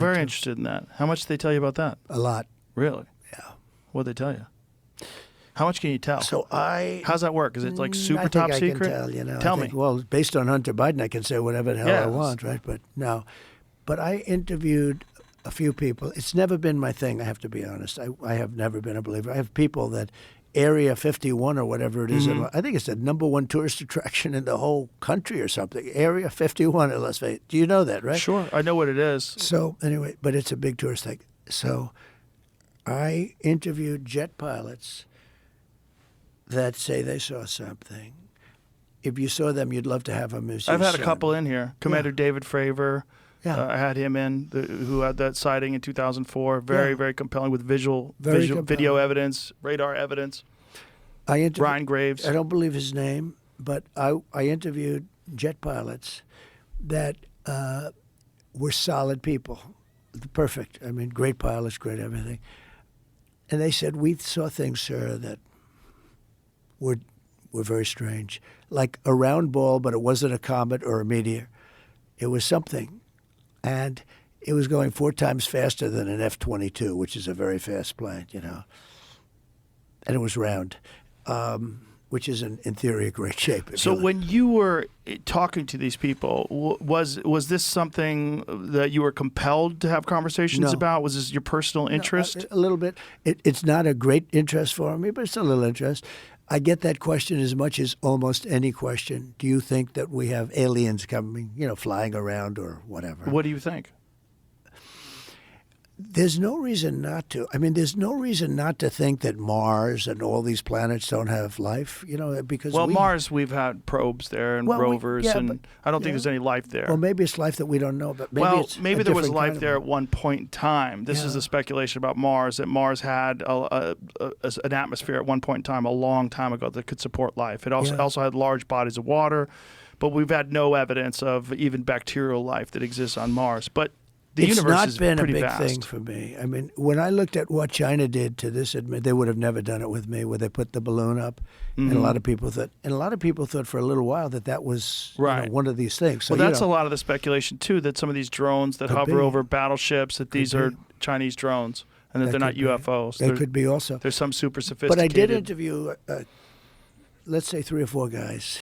Very interested in that. How much did they tell you about that? A lot. Really? Yeah. What did they tell you? How much can you tell? So How's that work? Is it like I super think top I secret? Can tell, you know. Tell I think, me. Well, based on Hunter Biden, I can say whatever the hell I Yes. want, right? But no. But I interviewed a few people. It's never been my thing, I have to be honest. I have never been a believer. I have people that Area 51 or whatever it is, I think it's the #1 tourist attraction in the whole country or something. Area 51 in Las Vegas. Do you know that, right? Sure. I know what it is. So anyway, but it's a big tourist thing. So I interviewed jet pilots that say they saw something. If you saw them, you'd love to have them as I've your had a son. couple in here. Commander David Fravor. Yeah. I had him in, who had that sighting in 2004. Very, Yeah. very compelling with video compelling. evidence, radar evidence. Ryan Graves. I don't believe his name, but I interviewed jet pilots that were solid people. Perfect. I mean, great pilots, great everything. And they said, we saw things, sir, that were very strange. Like a round ball, but it wasn't a comet or a meteor. It was something. And it was going 4 times faster than an F-22, which is a very fast plane, you know. And it was round, which is, in theory, a great shape. So when you were talking to these people, was this something that you were compelled to have conversations No. about? Was this your personal interest? A little bit. It's not a great interest for me, but it's a little interest. I get that question as much as almost any question. Do you think that we have aliens coming, you know, flying around or whatever? What do you think? There's no reason not to. I mean, there's no reason not to think that Mars and all these planets don't have life, you know, because Mars, we've had probes there and rovers, and I don't think there's any life there. Well, maybe it's life that we don't know, but maybe there was different life kind of there at one point in time. This is the speculation about Mars, that Mars had an atmosphere at one point in time, a long time ago, that could support life. It also had large bodies of water, but we've had no evidence of even bacterial life that exists on Mars. But the universe is pretty vast. It's not been a big thing for me. I mean, when I looked at what China did to this, they would have never done it with me, where they put the balloon up, and a lot of people thought for a little while that was you know, one of these things. So, well, that's a lot of the speculation too, that some of these drones that hover over battleships, that these are Chinese drones, and that they're not UFOs. They could be also. There's some super sophisticated. But I did interview, let's say 3 or 4 guys